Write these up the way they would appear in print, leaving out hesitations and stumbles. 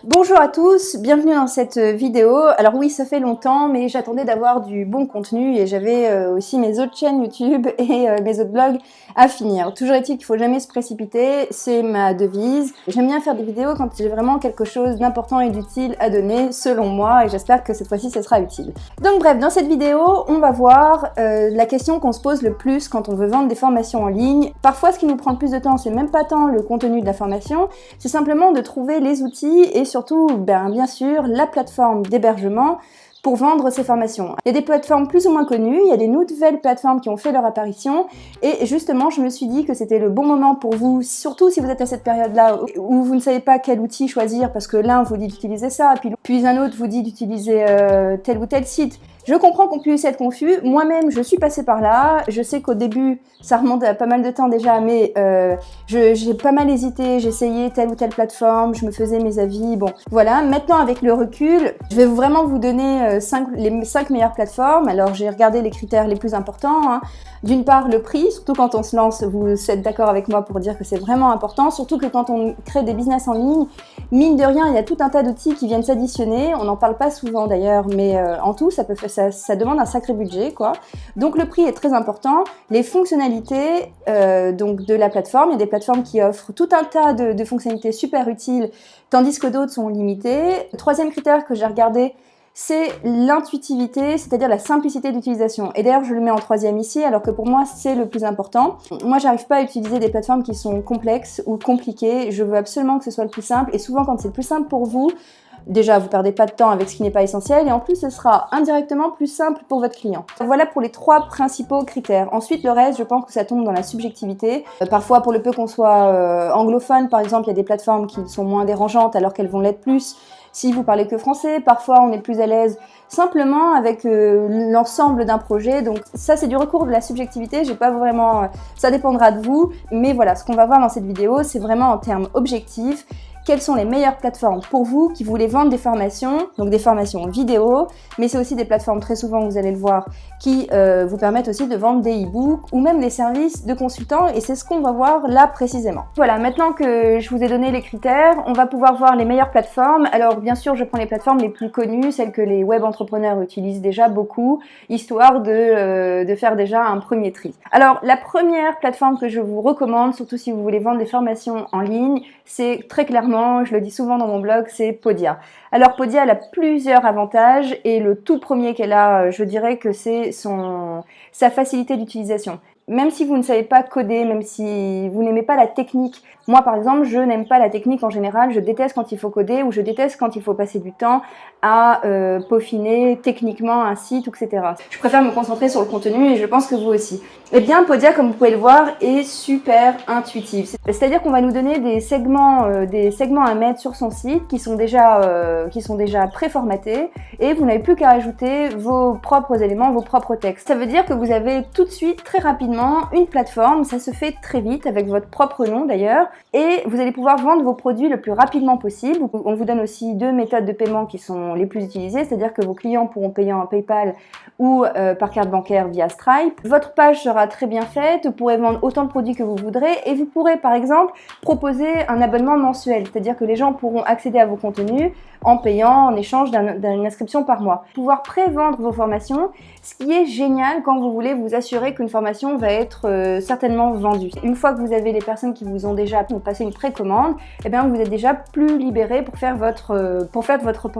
Bonjour à tous, bienvenue dans cette vidéo. Alors oui, ça fait longtemps, mais j'attendais d'avoir du bon contenu et j'avais aussi mes autres chaînes YouTube et mes autres blogs à finir. Toujours est-il qu'il ne faut jamais se précipiter, c'est ma devise. J'aime bien faire des vidéos quand j'ai vraiment quelque chose d'important et d'utile à donner, selon moi, et j'espère que cette fois-ci, ça sera utile. Donc bref, dans cette vidéo, on va voir la question qu'on se pose le plus quand on veut vendre des formations en ligne. Parfois, ce qui nous prend le plus de temps, c'est même pas tant le contenu de la formation, c'est simplement de trouver les outils et surtout, bien sûr, la plateforme d'hébergement pour vendre ces formations. Il y a des plateformes plus ou moins connues, il y a des nouvelles plateformes qui ont fait leur apparition et justement, je me suis dit que c'était le bon moment pour vous, surtout si vous êtes à cette période-là où vous ne savez pas quel outil choisir parce que l'un vous dit d'utiliser ça, puis un autre vous dit d'utiliser tel ou tel site. Je comprends qu'on puisse être confus, moi-même je suis passée par là, je sais qu'au début, ça remonte à pas mal de temps déjà, mais j'ai pas mal hésité, j'ai essayé telle ou telle plateforme, je me faisais mes avis, bon voilà. Maintenant avec le recul, je vais vraiment vous donner les 5 meilleures plateformes. Alors j'ai regardé les critères les plus importants, hein. D'une part le prix, surtout quand on se lance, vous êtes d'accord avec moi pour dire que c'est vraiment important, surtout que quand on crée des business en ligne, mine de rien, il y a tout un tas d'outils qui viennent s'additionner, on n'en parle pas souvent d'ailleurs, mais en tout, ça demande un sacré budget, quoi. Donc le prix est très important. Les fonctionnalités donc de la plateforme, il y a des plateformes qui offrent tout un tas de fonctionnalités super utiles, tandis que d'autres sont limitées. Le troisième critère que j'ai regardé, c'est l'intuitivité, c'est-à-dire la simplicité d'utilisation. Et d'ailleurs, je le mets en troisième ici, alors que pour moi, c'est le plus important. Moi, j'arrive pas à utiliser des plateformes qui sont complexes ou compliquées. Je veux absolument que ce soit le plus simple. Et souvent, quand c'est le plus simple pour vous, déjà, vous perdez pas de temps avec ce qui n'est pas essentiel. Et en plus, ce sera indirectement plus simple pour votre client. Voilà pour les 3 principaux critères. Ensuite, le reste, je pense que ça tombe dans la subjectivité. Parfois, pour le peu qu'on soit anglophone, par exemple, il y a des plateformes qui sont moins dérangeantes alors qu'elles vont l'être plus. Si vous parlez que français, parfois on est plus à l'aise simplement avec l'ensemble d'un projet. Donc ça, c'est du recours de la subjectivité. J'ai pas vraiment, ça dépendra de vous. Mais voilà, ce qu'on va voir dans cette vidéo, c'est vraiment en termes objectifs. Quelles sont les meilleures plateformes pour vous qui voulez vendre des formations, donc des formations vidéo, mais c'est aussi des plateformes, très souvent vous allez le voir, qui vous permettent aussi de vendre des e-books ou même des services de consultants, et c'est ce qu'on va voir là précisément. Voilà, maintenant que je vous ai donné les critères, on va pouvoir voir les meilleures plateformes. Alors bien sûr, je prends les plateformes les plus connues, celles que les web entrepreneurs utilisent déjà beaucoup, histoire de faire déjà un premier tri. Alors la première plateforme que je vous recommande, surtout si vous voulez vendre des formations en ligne, c'est très clairement, je le dis souvent dans mon blog, c'est Podia. Alors Podia, elle a plusieurs avantages et le tout premier qu'elle a, je dirais que c'est sa facilité d'utilisation. Même si vous ne savez pas coder, même si vous n'aimez pas la technique, moi par exemple, je n'aime pas la technique en général, je déteste quand il faut coder ou je déteste quand il faut passer du temps à peaufiner techniquement un site, etc. Je préfère me concentrer sur le contenu et je pense que vous aussi. Eh bien, Podia, comme vous pouvez le voir, est super intuitif. C'est-à-dire qu'on va nous donner des segments à mettre sur son site qui sont déjà préformatés et vous n'avez plus qu'à ajouter vos propres éléments, vos propres textes. Ça veut dire que vous avez tout de suite, très rapidement, une plateforme, ça se fait très vite avec votre propre nom d'ailleurs, et vous allez pouvoir vendre vos produits le plus rapidement possible. On vous donne aussi 2 méthodes de paiement qui sont les plus utilisées, c'est-à-dire que vos clients pourront payer en PayPal ou par carte bancaire via Stripe. Votre page sera très bien faite, vous pourrez vendre autant de produits que vous voudrez et vous pourrez par exemple proposer un abonnement mensuel, c'est-à-dire que les gens pourront accéder à vos contenus en payant en échange d'une inscription par mois. Pouvoir pré-vendre vos formations, ce qui est génial quand vous voulez vous assurer qu'une formation va être certainement vendue. Une fois que vous avez les personnes qui vous ont déjà passé une précommande, eh bien vous êtes déjà plus libéré pour faire votre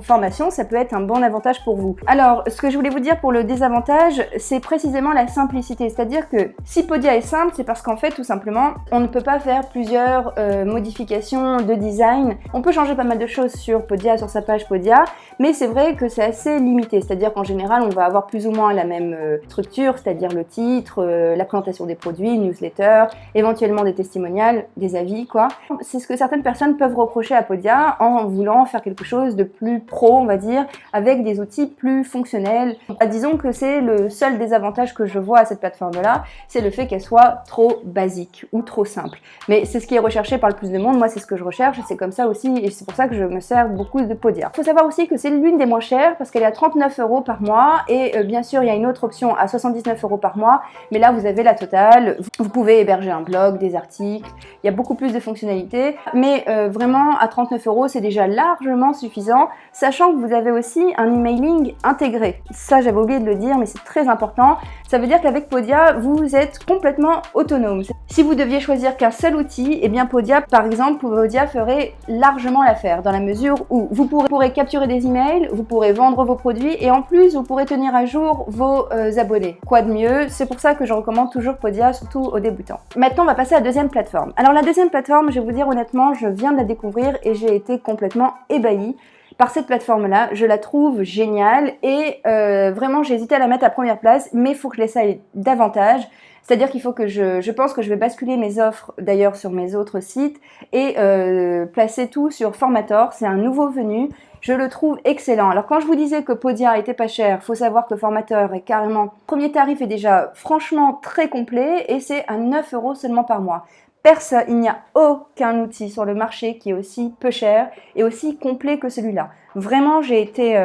formation. Ça peut être un bon avantage pour vous. Alors, ce que je voulais vous dire pour le désavantage, c'est précisément la simplicité. C'est-à-dire que si Podia est simple, c'est parce qu'en fait, tout simplement, on ne peut pas faire plusieurs modifications de design. On peut changer pas mal de choses sur Podia, sur sa page Podia, mais c'est vrai que c'est assez limité. C'est-à-dire qu'en général, on va avoir plus ou moins la même structure, c'est-à-dire le titre, la présentation des produits, newsletter, éventuellement des testimonials, des avis, quoi. C'est ce que certaines personnes peuvent reprocher à Podia en voulant faire quelque chose de plus pro, on va dire, avec des outils plus fonctionnels. Disons que c'est le seul désavantage que je vois à cette plateforme-là, c'est le fait qu'elle soit trop basique ou trop simple. Mais c'est ce qui est recherché par le plus de monde, moi c'est ce que je recherche, c'est comme ça aussi, et c'est pour ça que je me sers beaucoup de Podia. Il faut savoir aussi que c'est l'une des moins chères, parce qu'elle est à 39 € par mois, et bien sûr il y a une autre option à 79 € par mois, mais là vous avez la totale, vous pouvez héberger un blog, des articles, il y a beaucoup plus de fonctionnalités, mais vraiment à 39 €, c'est déjà largement suffisant, sachant que vous avez aussi un emailing intégré. Ça, j'avais oublié de le dire, mais c'est très important. Ça veut dire qu'avec Podia, vous êtes complètement autonome. Si vous deviez choisir qu'un seul outil, eh bien Podia, par exemple, Podia ferait largement l'affaire, dans la mesure où vous pourrez capturer des emails, vous pourrez vendre vos produits, et en plus, vous pourrez tenir à jour vos abonnés. Quoi de mieux? C'est pour ça que je recommande toujours Podia, surtout aux débutants. Maintenant, on va passer à la deuxième plateforme. Alors la deuxième plateforme, je vais vous dire honnêtement, je viens de la découvrir et j'ai été complètement ébahie par cette plateforme-là. Je la trouve géniale et vraiment, j'ai hésité à la mettre à première place, mais il faut que je l'essaye davantage. C'est-à-dire qu'il faut que je pense que je vais basculer mes offres d'ailleurs sur mes autres sites et placer tout sur Formator. C'est un nouveau venu. Je le trouve excellent. Alors quand je vous disais que Podia était pas cher, faut savoir que Formator est carrément... Le premier tarif est déjà franchement très complet et c'est à 9 € seulement par mois. Personne, il n'y a aucun outil sur le marché qui est aussi peu cher et aussi complet que celui-là. Vraiment, j'ai été...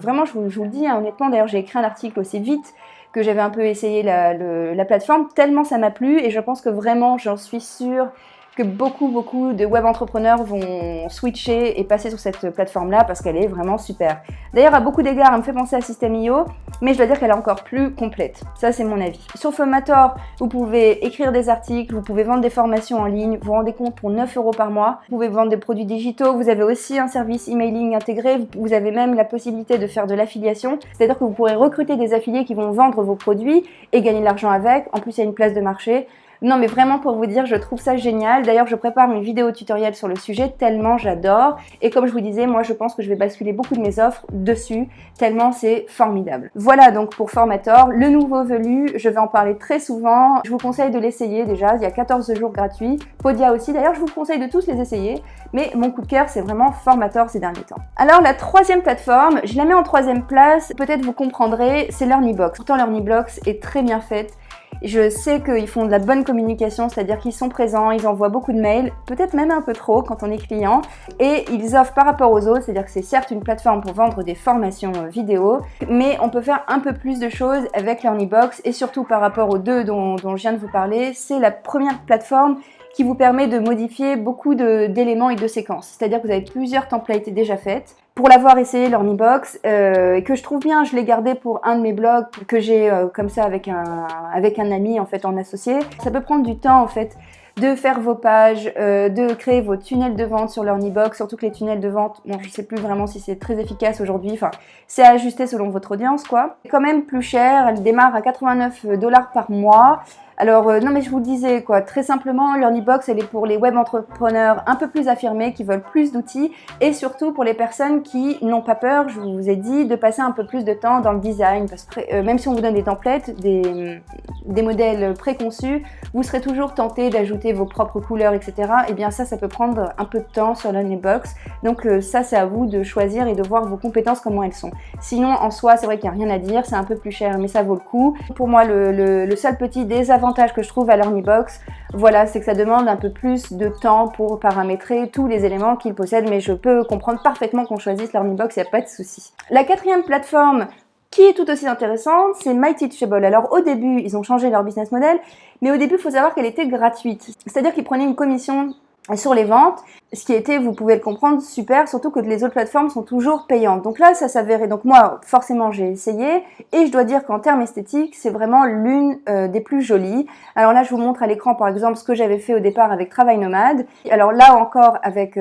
vraiment, je vous le dis hein, honnêtement, d'ailleurs j'ai écrit un article aussi vite que j'avais un peu essayé la plateforme, tellement ça m'a plu et je pense que vraiment, j'en suis sûre que beaucoup de web entrepreneurs vont switcher et passer sur cette plateforme-là parce qu'elle est vraiment super. D'ailleurs, à beaucoup d'égards, elle me fait penser à System.io, mais je dois dire qu'elle est encore plus complète. Ça, c'est mon avis. Sur Formator, vous pouvez écrire des articles, vous pouvez vendre des formations en ligne, vous vous rendez compte pour 9 € par mois. Vous pouvez vendre des produits digitaux, vous avez aussi un service emailing intégré, vous avez même la possibilité de faire de l'affiliation, c'est-à-dire que vous pourrez recruter des affiliés qui vont vendre vos produits et gagner de l'argent avec. En plus, il y a une place de marché. Non mais vraiment pour vous dire, je trouve ça génial. D'ailleurs, je prépare une vidéo tutoriel sur le sujet tellement j'adore. Et comme je vous disais, moi je pense que je vais basculer beaucoup de mes offres dessus, tellement c'est formidable. Voilà donc pour Formator, le nouveau venu, je vais en parler très souvent. Je vous conseille de l'essayer déjà, il y a 14 jours gratuits. Podia aussi, d'ailleurs je vous conseille de tous les essayer. Mais mon coup de cœur, c'est vraiment Formator ces derniers temps. Alors la troisième plateforme, je la mets en troisième place, peut-être vous comprendrez, c'est Learnybox. Pourtant Learnybox est très bien faite. Je sais qu'ils font de la bonne communication, c'est-à-dire qu'ils sont présents, ils envoient beaucoup de mails, peut-être même un peu trop quand on est client, et ils offrent par rapport aux autres, c'est-à-dire que c'est certes une plateforme pour vendre des formations vidéo, mais on peut faire un peu plus de choses avec Learnybox, et surtout par rapport aux deux dont je viens de vous parler, c'est la première plateforme qui vous permet de modifier beaucoup d'éléments et de séquences. C'est-à-dire que vous avez plusieurs templates déjà faites. Pour l'avoir essayé, Learnybox, que je trouve bien, je l'ai gardé pour un de mes blogs que j'ai comme ça avec un ami en fait en associé. Ça peut prendre du temps en fait de faire vos pages, de créer vos tunnels de vente sur Learnybox, surtout que les tunnels de vente, bon je sais plus vraiment si c'est très efficace aujourd'hui, enfin c'est à ajuster selon votre audience quoi. C'est quand même plus cher, elle démarre à 89 $ par mois. Alors non mais je vous le disais quoi, très simplement Learnybox elle est pour les web entrepreneurs un peu plus affirmés, qui veulent plus d'outils et surtout pour les personnes qui n'ont pas peur, je vous ai dit, de passer un peu plus de temps dans le design parce que même si on vous donne des templates, des modèles préconçus, vous serez toujours tenté d'ajouter vos propres couleurs etc. Et bien ça peut prendre un peu de temps sur Learnybox, donc ça c'est à vous de choisir et de voir vos compétences comment elles sont. Sinon en soi c'est vrai qu'il n'y a rien à dire, c'est un peu plus cher mais ça vaut le coup. Pour moi le seul petit désavantage que je trouve à Learnybox, voilà, c'est que ça demande un peu plus de temps pour paramétrer tous les éléments qu'il possède, mais je peux comprendre parfaitement qu'on choisisse Learnybox, il n'y a pas de souci. La quatrième plateforme qui est tout aussi intéressante, c'est MyTeachable. Alors au début, ils ont changé leur business model, mais au début, il faut savoir qu'elle était gratuite. C'est-à-dire qu'ils prenaient une commission sur les ventes, ce qui était, vous pouvez le comprendre, super, surtout que les autres plateformes sont toujours payantes. Donc là, ça s'avérait, donc moi, forcément, j'ai essayé, et je dois dire qu'en termes esthétiques, c'est vraiment l'une des plus jolies. Alors là, je vous montre à l'écran, par exemple, ce que j'avais fait au départ avec Travail Nomade. Alors là encore, avec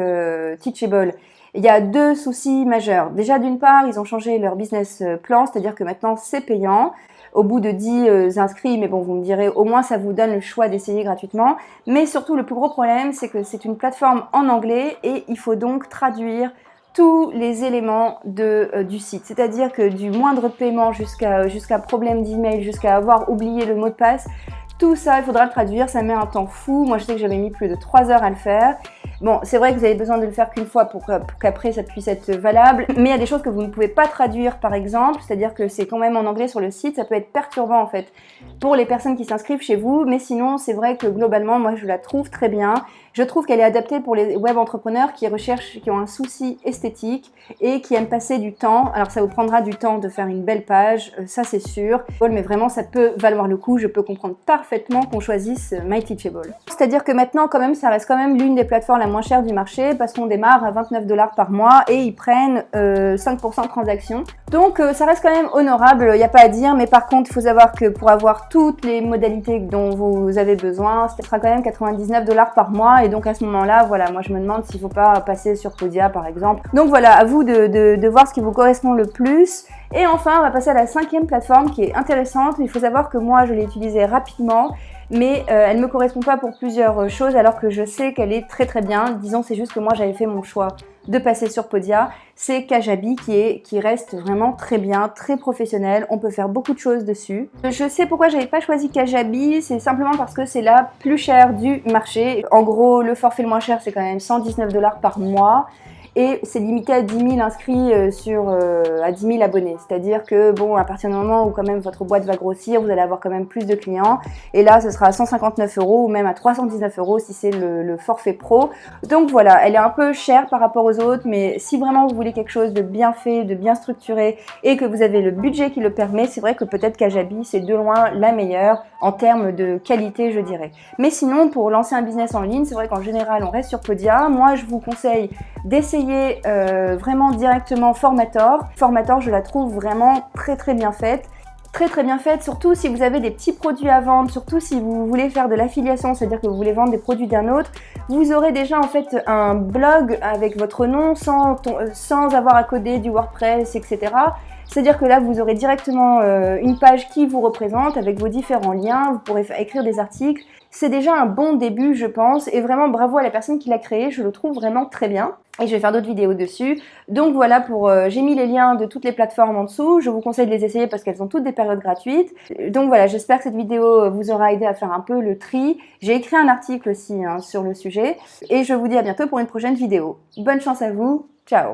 Teachable, il y a deux soucis majeurs. Déjà, d'une part, ils ont changé leur business plan, c'est-à-dire que maintenant, c'est payant. Au bout de 10 inscrits, mais bon, vous me direz, au moins ça vous donne le choix d'essayer gratuitement. Mais surtout, le plus gros problème, c'est que c'est une plateforme en anglais et il faut donc traduire tous les éléments du site. C'est-à-dire que du moindre paiement jusqu'à problème d'email, jusqu'à avoir oublié le mot de passe, tout ça, il faudra le traduire, ça met un temps fou. Moi, je sais que j'avais mis plus de 3 heures à le faire. Bon, c'est vrai que vous avez besoin de le faire qu'une fois pour qu'après ça puisse être valable, mais il y a des choses que vous ne pouvez pas traduire par exemple, c'est-à-dire que c'est quand même en anglais sur le site, ça peut être perturbant en fait pour les personnes qui s'inscrivent chez vous, mais sinon c'est vrai que globalement moi je la trouve très bien. Je trouve qu'elle est adaptée pour les web entrepreneurs qui recherchent, qui ont un souci esthétique et qui aiment passer du temps. Alors ça vous prendra du temps de faire une belle page, ça c'est sûr, mais vraiment ça peut valoir le coup. Je peux comprendre parfaitement qu'on choisisse MyTeachable. C'est-à-dire que maintenant quand même, ça reste quand même l'une des plateformes la moins chère du marché parce qu'on démarre à 29 $ par mois et ils prennent 5% de transactions. Donc ça reste quand même honorable, il n'y a pas à dire, mais par contre il faut savoir que pour avoir toutes les modalités dont vous avez besoin, ce sera quand même 99 $ par mois et donc à ce moment-là, voilà, moi je me demande s'il ne faut pas passer sur Podia par exemple. Donc voilà, à vous de voir ce qui vous correspond le plus. Et enfin, on va passer à la 5e plateforme qui est intéressante. Il faut savoir que moi je l'ai utilisée rapidement, mais elle ne me correspond pas pour plusieurs choses alors que je sais qu'elle est très très bien. Disons, c'est juste que moi j'avais fait mon choix de passer sur Podia. C'est Kajabi qui reste vraiment très bien, très professionnel. On peut faire beaucoup de choses dessus. Je sais pourquoi j'avais pas choisi Kajabi, c'est simplement parce que c'est la plus chère du marché. En gros, le forfait le moins cher, c'est quand même 119 $ par mois. Et c'est limité à 10 000 inscrits à 10 000 abonnés. C'est-à-dire que, bon, à partir du moment où quand même votre boîte va grossir, vous allez avoir quand même plus de clients. Et là, ce sera à 159 € ou même à 319 € si c'est le forfait pro. Donc voilà, elle est un peu chère par rapport aux autres, mais si vraiment vous voulez quelque chose de bien fait, de bien structuré et que vous avez le budget qui le permet, c'est vrai que peut-être Kajabi, c'est de loin la meilleure en termes de qualité, je dirais. Mais sinon, pour lancer un business en ligne, c'est vrai qu'en général, on reste sur Podia. Moi, je vous conseille d'essayer vraiment directement Formator. Formator, je la trouve vraiment très très bien faite. Très bien faite, surtout si vous avez des petits produits à vendre, surtout si vous voulez faire de l'affiliation, c'est-à-dire que vous voulez vendre des produits d'un autre, vous aurez déjà en fait un blog avec votre nom sans avoir à coder du WordPress, etc. C'est-à-dire que là, vous aurez directement une page qui vous représente avec vos différents liens, vous pourrez écrire des articles. C'est déjà un bon début, je pense, et vraiment bravo à la personne qui l'a créé, je le trouve vraiment très bien. Et je vais faire d'autres vidéos dessus. Donc voilà, j'ai mis les liens de toutes les plateformes en dessous. Je vous conseille de les essayer parce qu'elles ont toutes des périodes gratuites. Donc voilà, j'espère que cette vidéo vous aura aidé à faire un peu le tri. J'ai écrit un article aussi sur le sujet. Et je vous dis à bientôt pour une prochaine vidéo. Bonne chance à vous, ciao!